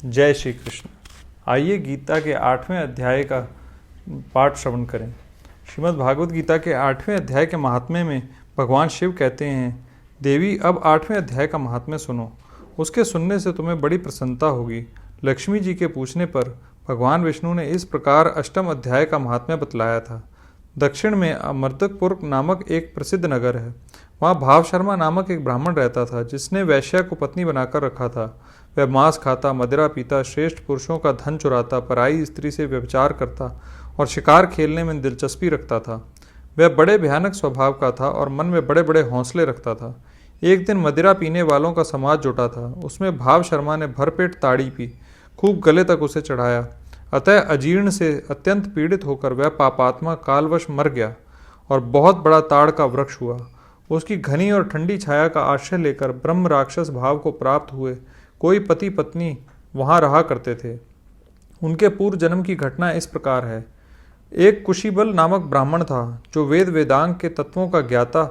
जय श्री कृष्ण। आइए गीता के 8वें अध्याय का पाठ श्रवण करें। श्रीमद् भागवत गीता के 8वें अध्याय के महात्म्य में भगवान शिव कहते हैं, देवी अब 8वें अध्याय का महात्म्य सुनो। उसके सुनने से तुम्हें बड़ी प्रसन्नता होगी। लक्ष्मी जी के पूछने पर भगवान विष्णु ने इस प्रकार अष्टम अध्याय का महात्म्य बतलाया था। दक्षिण में अमृतपुर नामक एक प्रसिद्ध नगर है। वहाँ भाव शर्मा नामक एक ब्राह्मण रहता था, जिसने वैश्या को पत्नी बनाकर रखा था। वह मांस खाता, मदिरा पीता, श्रेष्ठ पुरुषों का धन चुराता, पराई स्त्री से व्यभिचार करता और शिकार खेलने में दिलचस्पी रखता था। वह बड़े भयानक स्वभाव का था और मन में बड़े बड़े हौसले रखता था। एक दिन मदिरा पीने वालों का समाज जुटा था। उसमें भाव शर्मा ने भरपेट ताड़ी पी, खूब गले तक उसे चढ़ाया। अतः अजीर्ण से अत्यंत पीड़ित होकर वह पापात्मा कालवश मर गया और बहुत बड़ा ताड़ का वृक्ष हुआ। उसकी घनी और ठंडी छाया का आश्रय लेकर ब्रह्म राक्षस भाव को प्राप्त हुए कोई पति पत्नी वहां रहा करते थे। उनके पूर्व जन्म की घटना इस प्रकार है। एक कुशीबल नामक ब्राह्मण था, जो वेद वेदांग के तत्वों का ज्ञाता,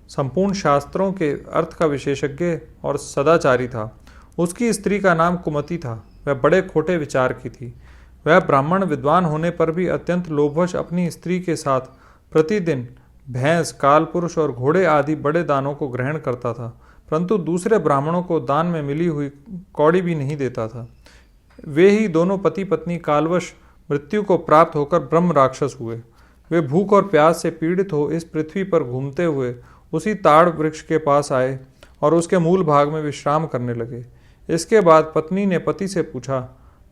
संपूर्ण शास्त्रों के अर्थ का विशेषज्ञ और सदाचारी था। उसकी स्त्री का नाम कुमति था। वह बड़े खोटे विचार की थी। वह ब्राह्मण विद्वान होने पर भी अत्यंत लोभवश अपनी स्त्री के साथ प्रतिदिन भैंस, कालपुरुष और घोड़े आदि बड़े दानों को ग्रहण करता था, परंतु दूसरे ब्राह्मणों को दान में मिली हुई कौड़ी भी नहीं देता था। वे ही दोनों पति पत्नी कालवश मृत्यु को प्राप्त होकर ब्रह्म राक्षस हुए। वे भूख और प्यास से पीड़ित हो इस पृथ्वी पर घूमते हुए उसी ताड़ वृक्ष के पास आए और उसके मूल भाग में विश्राम करने लगे। इसके बाद पत्नी ने पति से पूछा,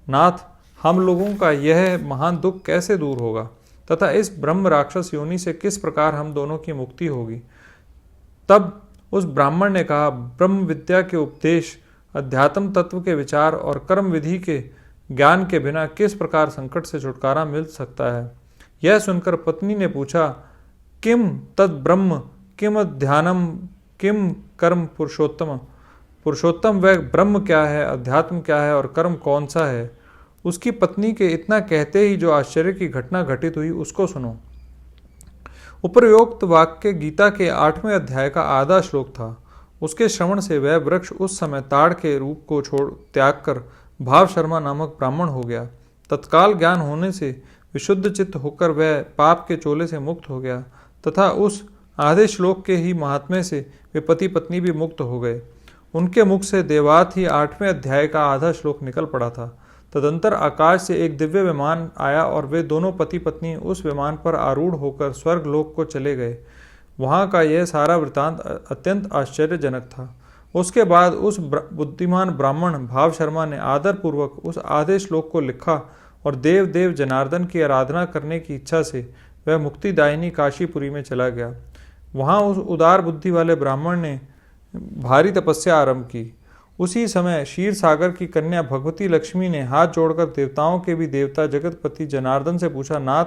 नाथ, हम लोगों का यह महान दुख कैसे दूर होगा तथा इस ब्रह्म राक्षस योनि से किस प्रकार हम दोनों की मुक्ति होगी। तब उस ब्राह्मण ने कहा, ब्रह्म विद्या के उपदेश, अध्यात्म तत्व के विचार और कर्म विधि के ज्ञान के बिना किस प्रकार संकट से छुटकारा मिल सकता है। यह सुनकर पत्नी ने पूछा, किम तद ब्रह्म, किम ध्यानम, किम कर्म पुरुषोत्तम। पुरुषोत्तम वह ब्रह्म क्या है, अध्यात्म क्या है और कर्म कौन सा है। उसकी पत्नी के इतना कहते ही जो आश्चर्य की घटना घटित हुई उसको सुनो। उपर्युक्त वाक्य गीता के 8वें अध्याय का आधा श्लोक था। उसके श्रवण से वह वृक्ष उस समय ताड़ के रूप को छोड़ त्याग कर भाव शर्मा नामक ब्राह्मण हो गया। तत्काल ज्ञान होने से विशुद्ध चित्त होकर वह पाप के चोले से मुक्त हो गया तथा उस आधे श्लोक के ही महात्म्य से वे पति पत्नी भी मुक्त हो गए। उनके मुख से देवात ही 8वें अध्याय का आधा श्लोक निकल पड़ा था। तदंतर आकाश से एक दिव्य विमान आया और वे दोनों पति पत्नी उस विमान पर आरूढ़ होकर स्वर्ग लोक को चले गए। वहाँ का यह सारा वृतांत अत्यंत आश्चर्यजनक था। उसके बाद उस बुद्धिमान ब्राह्मण भाव शर्मा ने आदर पूर्वक उस आधे श्लोक को लिखा और देव देव जनार्दन की आराधना करने की इच्छा से वह मुक्तिदायिनी काशीपुरी में चला गया। वहाँ उस उदार बुद्धि वाले ब्राह्मण ने भारी तपस्या आरंभ की। उसी समय क्षीर सागर की कन्या भगवती लक्ष्मी ने हाथ जोड़कर देवताओं के भी देवता जगतपति जनार्दन से पूछा, नाथ,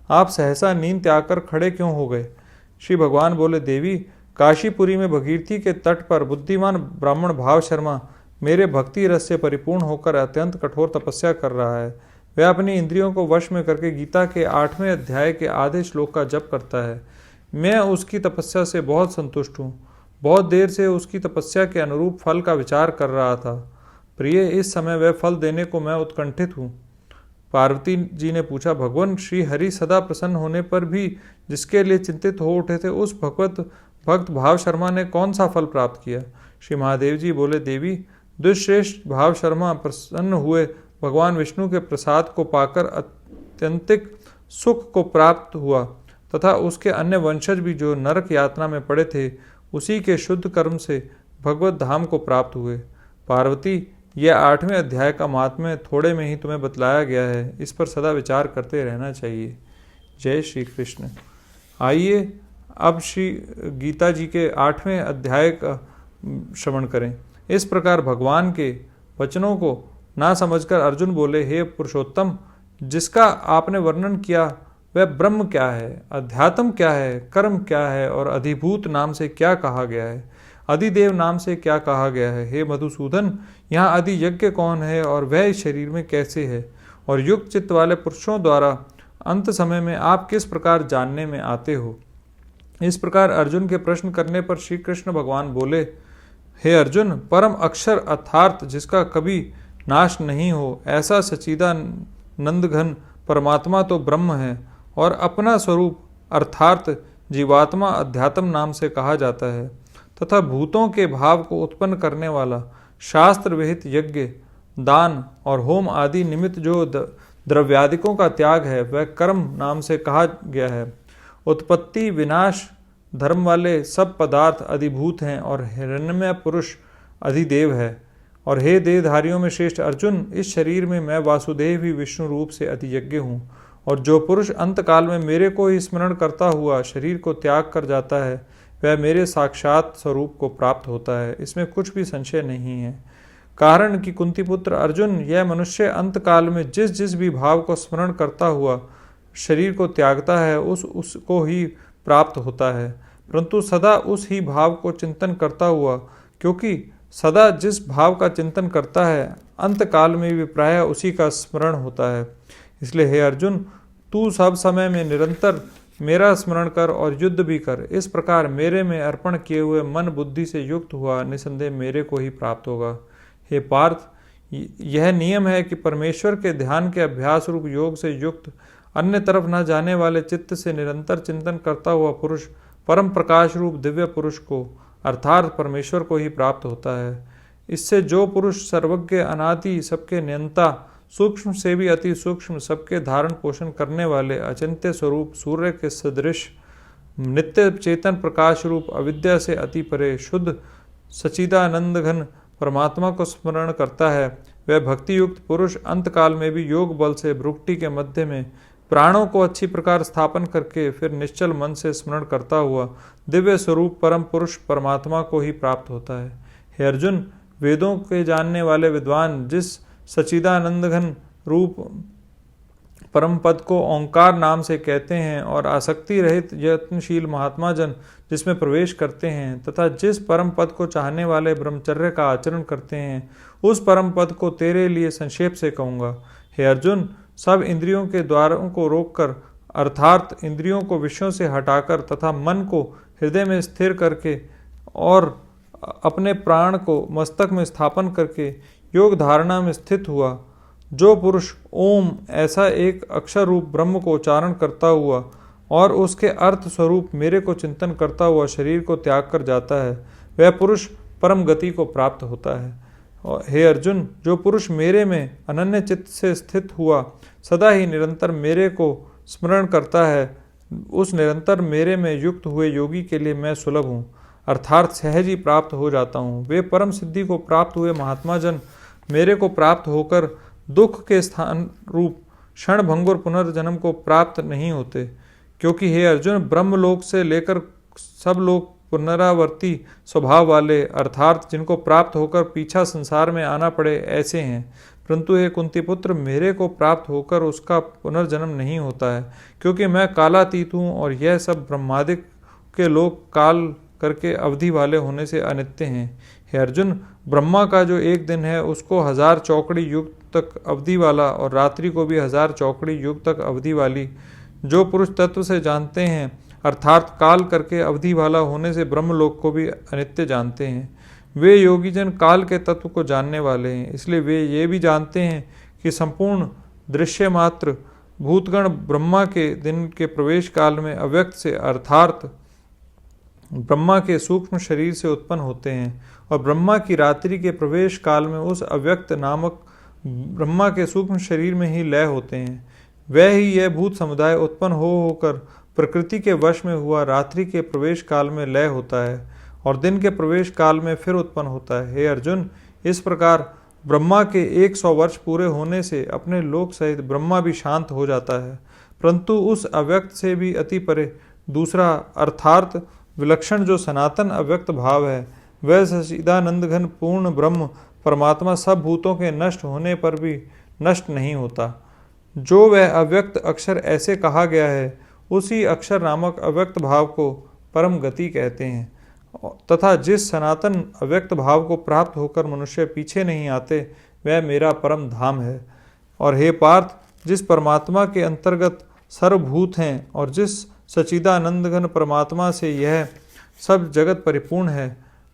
आप सहसा नींद त्याग कर खड़े क्यों हो गए। श्री भगवान बोले, देवी, काशीपुरी में भगीरथी के तट पर बुद्धिमान ब्राह्मण भाव शर्मा मेरे भक्ति रस से परिपूर्ण होकर अत्यंत कठोर तपस्या कर रहा है। वह अपनी इंद्रियों को वश में करके गीता के 8वें अध्याय के आधे श्लोक का जप करता है। मैं उसकी तपस्या से बहुत संतुष्ट हूँ। बहुत देर से उसकी तपस्या के अनुरूप फल का विचार कर रहा था। प्रिय, इस समय वह फल देने को मैं उत्कंठित हूँ। पार्वती जी ने पूछा, भगवान श्री हरि सदा प्रसन्न होने पर भी जिसके लिए चिंतित हो उठे थे, उस भक्त भाव शर्मा ने कौन सा फल प्राप्त किया। श्री महादेव जी बोले, देवी, दुष्श्रेष्ठ भाव शर्मा प्रसन्न हुए भगवान विष्णु के प्रसाद को पाकर अत्यंतिक सुख को प्राप्त हुआ तथा उसके अन्य वंशज भी जो नरक यातना में पड़े थे, उसी के शुद्ध कर्म से भगवत धाम को प्राप्त हुए। पार्वती, यह 8वें अध्याय का महात्म्य थोड़े में ही तुम्हें बतलाया गया है। इस पर सदा विचार करते रहना चाहिए। जय श्री कृष्ण। आइए अब श्री गीता जी के 8वें अध्याय का श्रवण करें। इस प्रकार भगवान के वचनों को ना समझकर अर्जुन बोले, हे पुरुषोत्तम, जिसका आपने वर्णन किया वह ब्रह्म क्या है, अध्यात्म क्या है, कर्म क्या है और अधिभूत नाम से क्या कहा गया है, अधिदेव नाम से क्या कहा गया है। हे मधुसूदन, यहाँ अधि यज्ञ कौन है और वह इस शरीर में कैसे है, और युक्त चित्त वाले पुरुषों द्वारा अंत समय में आप किस प्रकार जानने में आते हो। इस प्रकार अर्जुन के प्रश्न करने पर श्री कृष्ण भगवान बोले, हे अर्जुन, परम अक्षर अर्थात जिसका कभी नाश नहीं हो, ऐसा सच्चिदानंद घन परमात्मा तो ब्रह्म है और अपना स्वरूप अर्थात जीवात्मा अध्यात्म नाम से कहा जाता है। तथा भूतों के भाव को उत्पन्न करने वाला शास्त्र विहित यज्ञ, दान और होम आदि निमित्त जो द्रव्यादिकों का त्याग है वह कर्म नाम से कहा गया है। उत्पत्ति विनाश धर्म वाले सब पदार्थ अधिभूत हैं और हिरण्यमय पुरुष अधिदेव है। और हे देहधारियों में श्रेष्ठ अर्जुन, इस शरीर में मैं वासुदेव ही विष्णु रूप से अतियज्ञ हूँ। और जो पुरुष अंतकाल में मेरे को ही स्मरण करता हुआ शरीर को त्याग कर जाता है वह मेरे साक्षात स्वरूप को प्राप्त होता है, इसमें कुछ भी संशय नहीं है। कारण कि कुंती पुत्र अर्जुन, यह मनुष्य अंतकाल में जिस जिस भी भाव को स्मरण करता हुआ शरीर को त्यागता है उसको ही प्राप्त होता है, परंतु सदा उस ही भाव को चिंतन करता हुआ, क्योंकि सदा जिस भाव का चिंतन करता है अंतकाल में भी प्रायः उसी का स्मरण होता है। इसलिए हे अर्जुन, तू सब समय में निरंतर मेरा स्मरण कर और युद्ध भी कर। इस प्रकार मेरे में अर्पण किए हुए मन बुद्धि से युक्त हुआ निसंदेह मेरे को ही प्राप्त होगा। हे पार्थ, यह नियम है कि परमेश्वर के ध्यान के अभ्यास रूप योग से युक्त अन्य तरफ न जाने वाले चित्त से निरंतर चिंतन करता हुआ पुरुष परम प्रकाश रूप दिव्य पुरुष को अर्थात परमेश्वर को ही प्राप्त होता है। इससे जो पुरुष सर्वज्ञ अनादि सबके नियंता सूक्ष्म से भी अति सूक्ष्म सबके धारण पोषण करने वाले अचिंत्य स्वरूप सूर्य के सदृश नित्य चेतन प्रकाश रूप अविद्या से अति परे शुद्ध सच्चिदानंद घन परमात्मा को स्मरण करता है, वह भक्ति युक्त पुरुष अंतकाल में भी योग बल से भ्रुकुटी के मध्य में प्राणों को अच्छी प्रकार स्थापन करके फिर निश्चल मन से स्मरण करता हुआ दिव्य स्वरूप परम पुरुष परमात्मा को ही प्राप्त होता है। हे अर्जुन, वेदों के जानने वाले विद्वान जिस सच्चिदानंद घन रूप परम पद को ओंकार नाम से कहते हैं और आसक्ति रहित यत्नशील महात्मा जन जिसमें प्रवेश करते हैं तथा जिस परम पद को चाहने वाले ब्रह्मचर्य का आचरण करते हैं, उस परम पद को तेरे लिए संक्षेप से कहूँगा। हे अर्जुन, सब इंद्रियों के द्वारों को रोककर अर्थात इंद्रियों को विषयों से हटाकर तथा मन को हृदय में स्थिर करके और अपने प्राण को मस्तक में स्थापन करके योग धारणा में स्थित हुआ जो पुरुष ओम ऐसा एक अक्षर रूप ब्रह्म को उच्चारण करता हुआ और उसके अर्थ स्वरूप मेरे को चिंतन करता हुआ शरीर को त्याग कर जाता है, वह पुरुष परम गति को प्राप्त होता है। और हे अर्जुन, जो पुरुष मेरे में अनन्य चित्त से स्थित हुआ सदा ही निरंतर मेरे को स्मरण करता है, उस निरंतर मेरे में युक्त हुए योगी के लिए मैं सुलभ हूँ, अर्थात सहज ही प्राप्त हो जाता हूँ। वे परम सिद्धि को प्राप्त हुए महात्मा जन मेरे को प्राप्त होकर दुख के स्थान रूप क्षण भंगुर पुनर्जन्म को प्राप्त नहीं होते, क्योंकि हे अर्जुन, ब्रह्मलोक से लेकर सब लोग पुनरावर्ती स्वभाव वाले अर्थात जिनको प्राप्त होकर पीछा संसार में आना पड़े ऐसे हैं, परंतु हे कुंती पुत्र, मेरे को प्राप्त होकर उसका पुनर्जन्म नहीं होता है, क्योंकि मैं कालातीत हूँ और यह सब ब्रह्मादिक के लोग काल करके अवधि वाले होने से अनित्य हैं। हे अर्जुन, ब्रह्मा का जो एक दिन है उसको 1000 चौकड़ी युग तक अवधि वाला और रात्रि को भी 1000 चौकड़ी युग तक अवधि वाली जो पुरुष तत्व से जानते हैं, अर्थात काल करके अवधि वाला होने से ब्रह्मलोक को भी अनित्य जानते हैं, वे योगी जन काल के तत्व को जानने वाले हैं। इसलिए वे ये भी जानते हैं कि संपूर्ण दृश्य मात्र भूतगण ब्रह्मा के दिन के प्रवेश काल में अव्यक्त से अर्थात ब्रह्मा के सूक्ष्म शरीर से उत्पन्न होते हैं और ब्रह्मा की रात्रि के प्रवेश काल में उस अव्यक्त नामक ब्रह्मा के सूक्ष्म शरीर में ही लय होते हैं। वह ही यह भूत समुदाय उत्पन्न होकर प्रकृति के वश में हुआ रात्रि के प्रवेश काल में लय होता है और दिन के प्रवेश काल में फिर उत्पन्न होता है। हे अर्जुन, इस प्रकार ब्रह्मा के 100 वर्ष पूरे होने से अपने लोक सहित ब्रह्मा भी शांत हो जाता है, परंतु उस अव्यक्त से भी अति परे दूसरा अर्थात विलक्षण जो सनातन अव्यक्त भाव है, वह सच्चिदानंद घन पूर्ण ब्रह्म परमात्मा सब भूतों के नष्ट होने पर भी नष्ट नहीं होता। जो वह अव्यक्त अक्षर ऐसे कहा गया है, उसी अक्षर नामक अव्यक्त भाव को परम गति कहते हैं तथा जिस सनातन अव्यक्त भाव को प्राप्त होकर मनुष्य पीछे नहीं आते, वह मेरा परम धाम है। और हे पार्थ, जिस परमात्मा के अंतर्गत सर्वभूत हैं और जिस सच्चिदानंद घन परमात्मा से यह सब जगत परिपूर्ण है,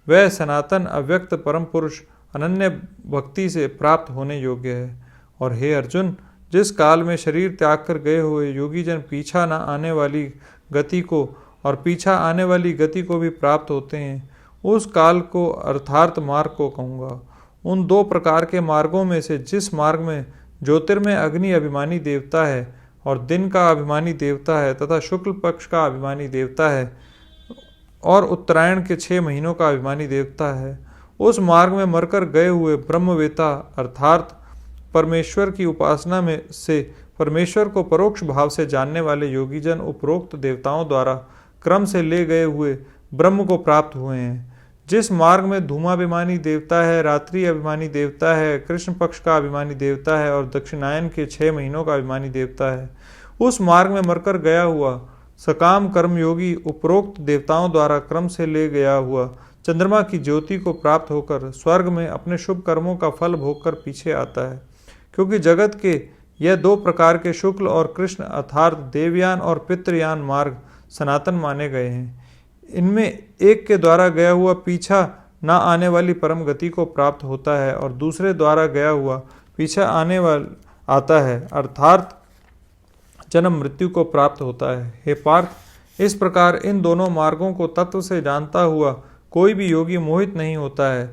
वह सनातन अव्यक्त परम पुरुष अनन्य भक्ति से प्राप्त होने योग्य है। और हे अर्जुन, जिस काल में शरीर त्याग कर गए हुए योगी जन पीछा न आने वाली गति को और पीछा आने वाली गति को भी प्राप्त होते हैं, उस काल को अर्थार्थ मार्ग को कहूँगा। उन दो प्रकार के मार्गों में से जिस मार्ग में ज्योतिर्मय अग्नि अभिमानी देवता है और दिन का अभिमानी देवता है तथा शुक्ल पक्ष का अभिमानी देवता है और उत्तरायण के 6 महीनों का अभिमानी देवता है, उस मार्ग में मरकर गए हुए ब्रह्मवेता अर्थात परमेश्वर की उपासना में से परमेश्वर को परोक्ष भाव से जानने वाले योगीजन उपरोक्त देवताओं द्वारा क्रम से ले गए हुए ब्रह्म को प्राप्त हुए हैं। जिस मार्ग में धूमाभिमानी देवता है, रात्रि अभिमानी देवता है, कृष्ण पक्ष का अभिमानी देवता है और दक्षिणायन के 6 महीनों का अभिमानी देवता है, उस मार्ग में मरकर गया हुआ सकाम कर्मयोगी उपरोक्त देवताओं द्वारा क्रम से ले गया हुआ चंद्रमा की ज्योति को प्राप्त होकर स्वर्ग में अपने शुभ कर्मों का फल भोगकर पीछे आता है। क्योंकि जगत के यह 2 प्रकार के शुक्ल और कृष्ण अर्थात देवयान और पितृयान मार्ग सनातन माने गए हैं। इनमें एक के द्वारा गया हुआ पीछा न आने वाली परम गति को प्राप्त होता है और दूसरे द्वारा गया हुआ पीछा आने वाला आता है अर्थात जन्म मृत्यु को प्राप्त होता है। हे पार्थ, इस प्रकार इन दोनों मार्गों को तत्व से जानता हुआ कोई भी योगी मोहित नहीं होता है,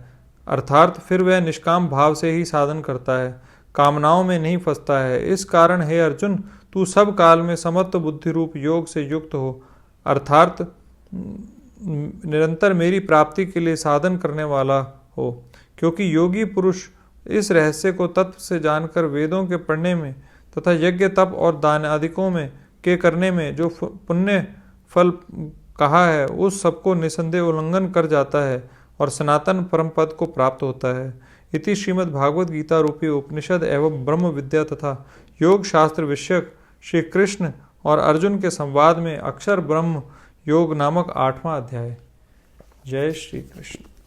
अर्थात फिर वह निष्काम भाव से ही साधन करता है, कामनाओं में नहीं फंसता है। इस कारण हे अर्जुन, तू सब काल में समत्व बुद्धि रूप योग से युक्त हो, अर्थात निरंतर मेरी प्राप्ति के लिए साधन करने वाला हो। क्योंकि योगी पुरुष इस रहस्य को तत्व से जानकर वेदों के पढ़ने में तथा यज्ञ तप और दान आदिकों में के करने में जो पुण्य फल कहा है, उस सबको निसंदेह उल्लंघन कर जाता है और सनातन परम पद को प्राप्त होता है। इति श्रीमद् भागवत गीता रूपी उपनिषद एवं ब्रह्म विद्या तथा योग शास्त्र विषयक श्री कृष्ण और अर्जुन के संवाद में अक्षर ब्रह्म योग नामक 8वां अध्याय। जय श्री कृष्ण।